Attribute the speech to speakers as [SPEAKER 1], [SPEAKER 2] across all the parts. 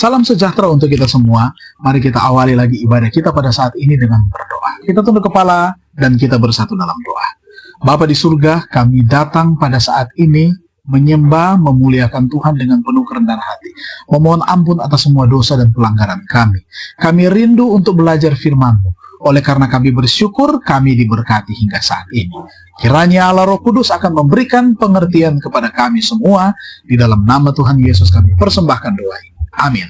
[SPEAKER 1] Salam sejahtera untuk kita semua. Mari kita awali lagi ibadah kita pada saat ini dengan berdoa. Kita tunduk kepala dan kita bersatu dalam doa. Bapa di surga, kami datang pada saat ini menyembah, memuliakan Tuhan dengan penuh kerendahan hati. Memohon ampun atas semua dosa dan pelanggaran kami. Kami rindu untuk belajar firman-Mu. Oleh karena kami bersyukur, kami diberkati hingga saat ini. Kiranya Allah Roh Kudus akan memberikan pengertian kepada kami semua. Di dalam nama Tuhan Yesus kami persembahkan doa ini. Amin.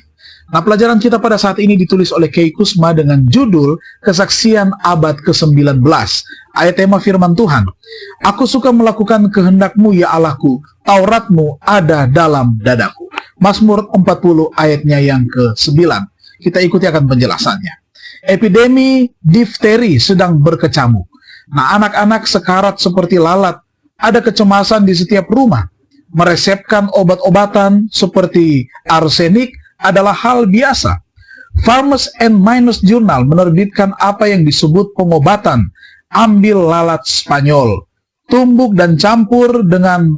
[SPEAKER 1] Nah, pelajaran kita pada saat ini ditulis oleh Kay Kusma dengan judul Kesaksian Abad ke-19. Ayat tema firman Tuhan. Aku suka melakukan kehendak-Mu ya Allahku, Taurat-Mu ada dalam dadaku. Mazmur 40 ayatnya yang ke-9. Kita ikuti akan penjelasannya. Epidemi difteri sedang berkecamuk. Nah, anak-anak sekarat seperti lalat. Ada kecemasan di setiap rumah. Meresepkan obat-obatan seperti arsenik adalah hal biasa. Farmers and Miners Journal menerbitkan apa yang disebut pengobatan ambil lalat Spanyol. Tumbuk dan campur dengan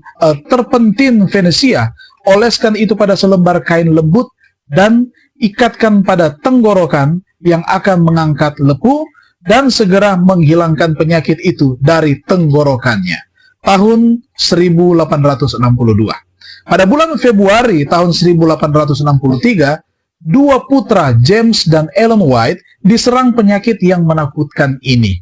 [SPEAKER 1] terpentin Venesia. Oleskan itu pada selembar kain lembut dan ikatkan pada tenggorokan yang akan mengangkat lepu dan segera menghilangkan penyakit itu dari tenggorokannya. Tahun 1862. Pada bulan Februari tahun 1863, dua putra James dan Ellen White diserang penyakit yang menakutkan ini.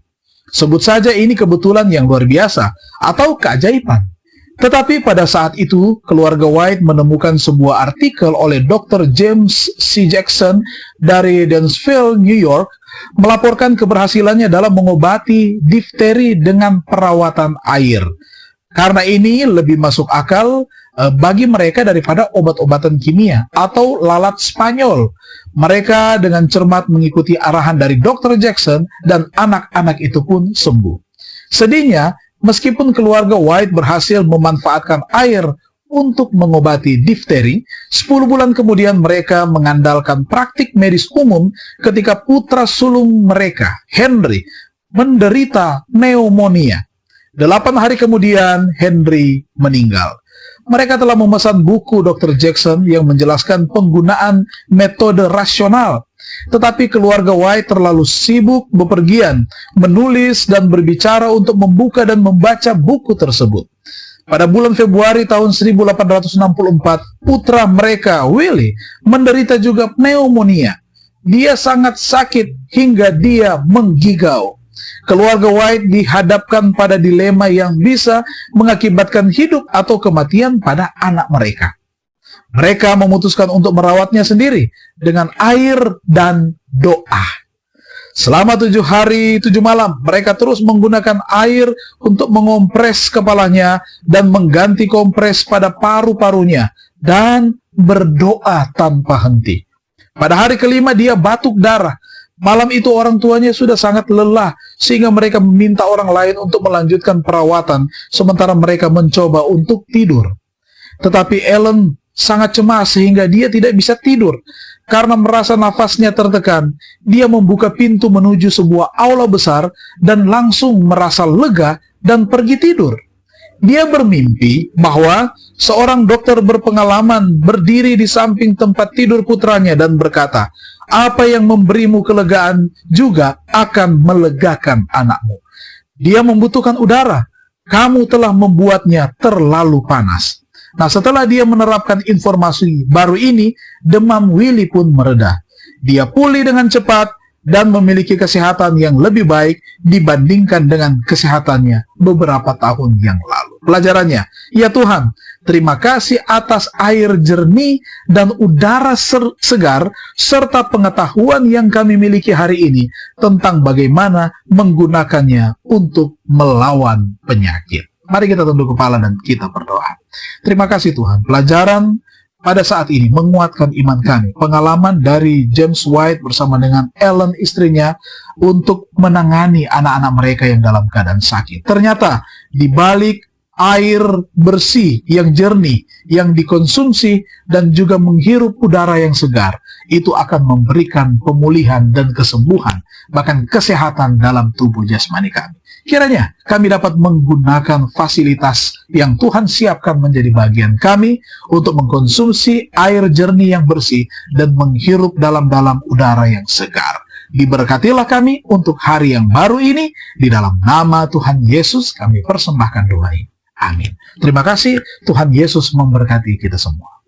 [SPEAKER 1] Sebut saja ini kebetulan yang luar biasa atau keajaiban. Tetapi pada saat itu, keluarga White menemukan sebuah artikel oleh Dr. James C. Jackson dari Dansville, New York, melaporkan keberhasilannya dalam mengobati difteri dengan perawatan air. Karena ini lebih masuk akal bagi mereka daripada obat-obatan kimia atau lalat Spanyol. Mereka dengan cermat mengikuti arahan dari Dr. Jackson dan anak-anak itu pun sembuh. Sedihnya, meskipun keluarga White berhasil memanfaatkan air untuk mengobati difteri, 10 bulan kemudian mereka mengandalkan praktik medis umum ketika putra sulung mereka, Henry, menderita pneumonia. 8 hari kemudian, Henry meninggal. Mereka telah memesan buku Dr. Jackson yang menjelaskan penggunaan metode rasional. Tetapi keluarga White terlalu sibuk bepergian, menulis dan berbicara untuk membuka dan membaca buku tersebut. Pada bulan Februari tahun 1864, putra mereka, Willie, menderita juga pneumonia. Dia sangat sakit hingga dia menggigau. Keluarga White dihadapkan pada dilema yang bisa mengakibatkan hidup atau kematian pada anak mereka. Mereka memutuskan untuk merawatnya sendiri dengan air dan doa. Selama 7 hari 7 malam, mereka terus menggunakan air untuk mengompres kepalanya dan mengganti kompres pada paru-parunya dan berdoa tanpa henti. Pada hari kelima dia batuk darah. Malam itu orang tuanya sudah sangat lelah sehingga mereka meminta orang lain untuk melanjutkan perawatan sementara mereka mencoba untuk tidur. Tetapi Ellen sangat cemas sehingga dia tidak bisa tidur. Karena merasa nafasnya tertekan, dia membuka pintu menuju sebuah aula besar dan langsung merasa lega dan pergi tidur. Dia bermimpi bahwa seorang dokter berpengalaman berdiri di samping tempat tidur putranya dan berkata, "Apa yang memberimu kelegaan juga akan melegakan anakmu. Dia membutuhkan udara. Kamu telah membuatnya terlalu panas." Nah, setelah dia menerapkan informasi baru ini, demam Willie pun mereda. Dia pulih dengan cepat dan memiliki kesehatan yang lebih baik dibandingkan dengan kesehatannya beberapa tahun yang lalu. Pelajarannya, ya Tuhan, terima kasih atas air jernih dan udara segar serta pengetahuan yang kami miliki hari ini tentang bagaimana menggunakannya untuk melawan penyakit. Mari kita tunduk kepala dan kita berdoa. Terima kasih Tuhan, pelajaran pada saat ini menguatkan iman kami. Pengalaman dari James White bersama dengan Ellen istrinya untuk menangani anak-anak mereka yang dalam keadaan sakit. Ternyata di balik air bersih yang jernih yang dikonsumsi dan juga menghirup udara yang segar, itu akan memberikan pemulihan dan kesembuhan, bahkan kesehatan dalam tubuh jasmani kami. Kiranya kami dapat menggunakan fasilitas yang Tuhan siapkan menjadi bagian kami untuk mengkonsumsi air jernih yang bersih dan menghirup dalam-dalam udara yang segar. Diberkatilah kami untuk hari yang baru ini. Di dalam nama Tuhan Yesus kami persembahkan doa ini. Amin. Terima kasih. Tuhan Yesus memberkati kita semua.